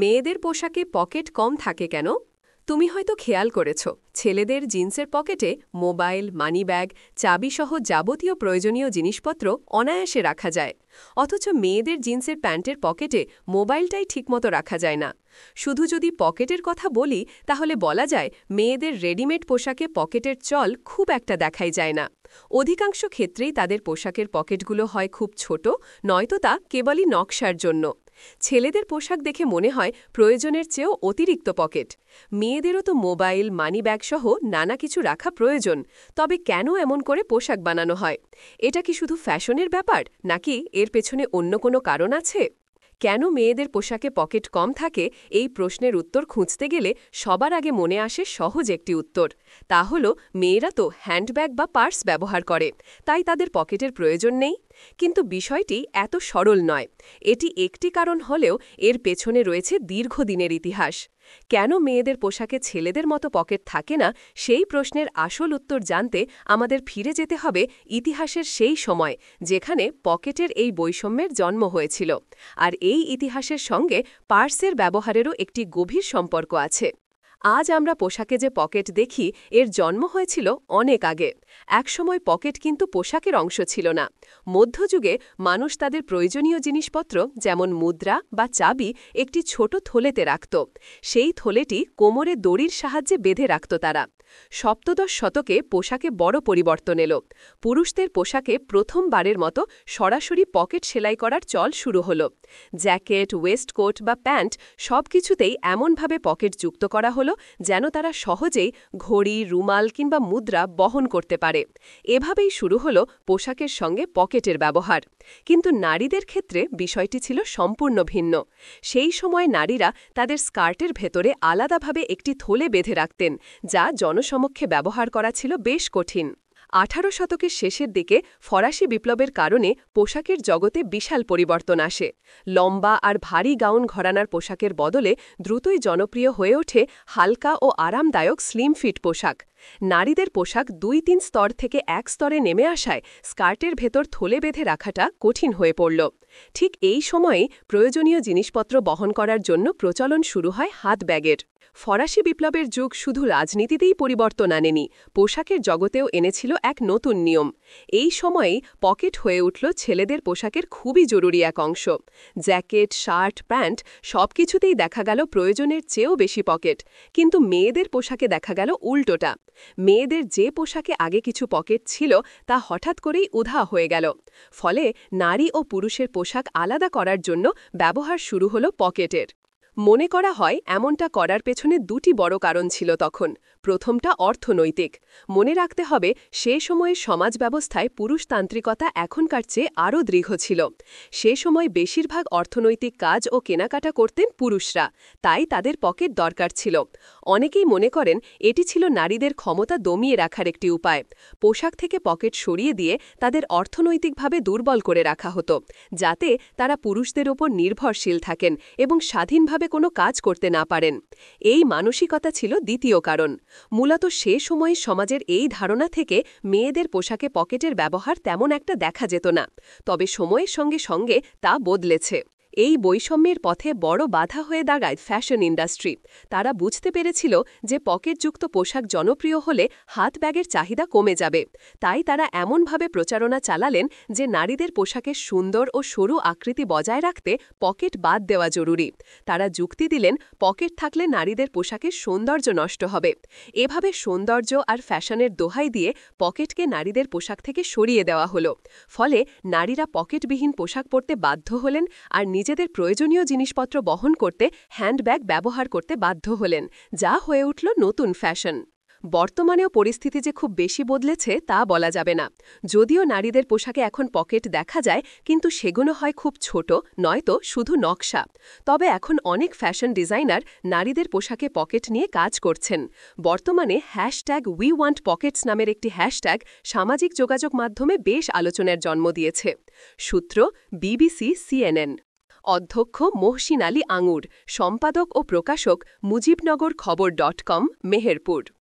মেয়েদের পোশাকে পকেট কম থাকে কেন? তুমি হয়তো খেয়াল করেছ ছেলেদের জিন্সের পকেটে মোবাইল, মানিব্যাগ, চাবিসহ যাবতীয় প্রয়োজনীয় জিনিসপত্র অনায়াসে রাখা যায়, অথচ মেয়েদের জিন্সের প্যান্টের পকেটে মোবাইলটাই ঠিকমতো রাখা যায় না। শুধু যদি পকেটের কথা বলি তাহলে বলা যায় মেয়েদের রেডিমেড পোশাকে পকেটের চল খুব একটা দেখাই যায় না। অধিকাংশ ক্ষেত্রেই তাদের পোশাকের পকেটগুলো হয় খুব ছোট, নয়তো তা কেবলই নকশার জন্য। ছেলেদের পোশাক দেখে মনে হয় প্রয়োজনের চেয়েও অতিরিক্ত পকেট। মেয়েদেরও তো মোবাইল, মানিব্যাগ সহ নানা কিছু রাখা প্রয়োজন, তবে কেন এমন করে পোশাক বানানো হয়? এটা কি শুধু ফ্যাশনের ব্যাপার, নাকি এর পেছনে অন্য কোনো কারণ আছে? কেন মেয়েদের পোশাকে পকেট কম থাকে, এই প্রশ্নের উত্তর খুঁজতে গেলে সবার আগে মনে আসে সহজ একটি উত্তর। তা হল মেয়েরা তো হ্যান্ডব্যাগ বা পার্স ব্যবহার করে, তাই তাদের পকেটের প্রয়োজন নেই। কিন্তু বিষয়টি এত সরল নয়। এটি একটি কারণ হলেও এর পেছনে রয়েছে দীর্ঘদিনের ইতিহাস। কেন মেয়েদের পোশাকে ছেলেদের মতো পকেট থাকে না, সেই প্রশ্নের আসল উত্তর জানতে আমাদের ফিরে যেতে হবে ইতিহাসের সেই সময় যেখানে পকেটের এই বৈষম্যের জন্ম হয়েছিল। আর এই ইতিহাসের সঙ্গে পার্সের ব্যবহারেরও একটি গভীর সম্পর্ক আছে। আজ আমরা পোশাকে যে পকেট দেখি, এর জন্ম হয়েছিল অনেক আগে। একসময় পকেট কিন্তু পোশাকের অংশ ছিল না। মধ্যযুগে মানুষ তাদের প্রয়োজনীয় জিনিসপত্র যেমন মুদ্রা বা চাবি একটি ছোট থলেতে রাখত। সেই থলেটি কোমরে দড়ির সাহায্যে বেঁধে রাখত তারা। সপ্তদশ শতকে পোশাকে বড় পরিবর্তন এলো। পুরুষদের পোশাকে প্রথমবারের মতো সরাসরি পকেট সেলাই করার চল শুরু হলো। জ্যাকেট, ওয়েস্টকোট বা প্যান্ট সবকিছুতেই এমনভাবে পকেট যুক্ত করা হলো যেন তারা সহজেই ঘড়ি, রুমাল কিংবা মুদ্রা বহন করতে পারে। এভাবেই শুরু হলো পোশাকের সঙ্গে পকেটের ব্যবহার। কিন্তু নারীদের ক্ষেত্রে বিষয়টি ছিল সম্পূর্ণ ভিন্ন। সেই সময় নারীরা তাদের স্কার্টের ভেতরে আলাদাভাবে একটি থলে বেঁধে রাখতেন, যা জনসমক্ষে ব্যবহার করা ছিল বেশ কঠিন। 18 শতকের শেষের দিকে ফরাসি বিপ্লবের কারণে পোশাকের জগতে বিশাল পরিবর্তন আসে। লম্বা আর ভারী গাউন ঘরানার পোশাকের বদলে দ্রুতই জনপ্রিয় হয়ে ওঠে হালকা ও আরামদায়ক স্লিম ফিট পোশাক। নারীদের পোশাক 2-3 স্তর থেকে এক স্তরে নেমে আসায় স্কার্টের ভেতর থলে বেঁধে রাখাটা কঠিন হয়ে পড়ল। ঠিক এই সময়েই প্রয়োজনীয় জিনিসপত্র বহন করার জন্য প্রচলন শুরু হয় হাত ব্যাগের। ফরাসি বিপ্লবের যুগ শুধু রাজনীতিতেই পরিবর্তন আনেনি, পোশাকের জগতেও এনেছিল এক নতুন নিয়ম। এই সময়েই পকেট হয়ে উঠল ছেলেদের পোশাকের খুবই জরুরি এক অংশ। জ্যাকেট, শার্ট, প্যান্ট সবকিছুতেই দেখা গেল প্রয়োজনের চেয়েও বেশি পকেট। কিন্তু মেয়েদের পোশাকে দেখা গেল উল্টোটা। মেয়েদের যে পোশাকে আগে কিছু পকেট ছিল, তা হঠাৎ করেই উধাও হয়ে গেল। ফলে নারী ও পুরুষের পোশাক আলাদা করার জন্য ব্যবহার শুরু হলো পকেটের। মনে করা হয় এমনটা করার পেছনে দুটি বড় কারণ ছিল তখন। প্রথমটা অর্থনৈতিক। মনে রাখতে হবে সে সময়ের সমাজ ব্যবস্থায় পুরুষতান্ত্রিকতা এখনকার চেয়ে আরও দৃঢ় ছিল। সে সময় বেশিরভাগ অর্থনৈতিক কাজ ও কেনাকাটা করতেন পুরুষরা, তাই তাদের পকেট দরকার ছিল। অনেকেই মনে করেন এটি ছিল নারীদের ক্ষমতা দমিয়ে রাখার একটি উপায়। পোশাক থেকে পকেট সরিয়ে দিয়ে তাদের অর্থনৈতিকভাবে দুর্বল করে রাখা হতো, যাতে তারা পুরুষদের ওপর নির্ভরশীল থাকেন এবং স্বাধীনভাবে কোনো কাজ করতে না পারেন। এই মানসিকতা ছিল দ্বিতীয় কারণ। মূলত সে সময়ে সমাজের এই ধারণা থেকে মেয়েদের পোশাকে পকেটের ব্যবহার তেমন একটা দেখা যেত না। তবে সময়ের সঙ্গে সঙ্গে তা বদলেছে। এই বৈষম্যের পথে বড় বাধা হয়ে দাঁড়ায় ফ্যাশন ইন্ডাস্ট্রি। তারা বুঝতে পেরেছিল যে পকেটযুক্ত পোশাক জনপ্রিয় হলে হাত ব্যাগের চাহিদা কমে যাবে। তাই তারা এমনভাবে প্রচারণা চালালেন যে নারীদের পোশাকের সুন্দর ও সরু আকৃতি বজায় রাখতে পকেট বাদ দেওয়া জরুরি। তারা যুক্তি দিলেন পকেট থাকলে নারীদের পোশাকের সৌন্দর্য নষ্ট হবে। এভাবে সৌন্দর্য আর ফ্যাশনের দোহাই দিয়ে পকেটকে নারীদের পোশাক থেকে সরিয়ে দেওয়া হলো। ফলে নারীরা পকেটবিহীন পোশাক পরতে বাধ্য হলেন আর নিজেদের প্রয়োজনীয় জিনিসপত্র বহন করতে হ্যান্ডব্যাগ ব্যবহার করতে বাধ্য হলেন, যা হয়ে উঠল নতুন ফ্যাশন। বর্তমানেও পরিস্থিতি যে খুব বেশি বদলেছে তা বলা যাবে না। যদিও নারীদের পোশাকে এখন পকেট দেখা যায়, কিন্তু সেগুলো হয় খুব ছোট, নয়তো শুধু নকশা। তবে এখন অনেক ফ্যাশন ডিজাইনার নারীদের পোশাকে পকেট নিয়ে কাজ করছেন। বর্তমানে #WeWantPockets নামের একটি হ্যাশট্যাগ সামাজিক যোগাযোগ মাধ্যমে বেশ আলোচনার জন্ম দিয়েছে। সূত্র BBC, CNN। অধ্যক্ষ মহসিন আলী আঙুর, সম্পাদক ও প্রকাশক মুজিবনগর খবর.com, মেহেরপুর।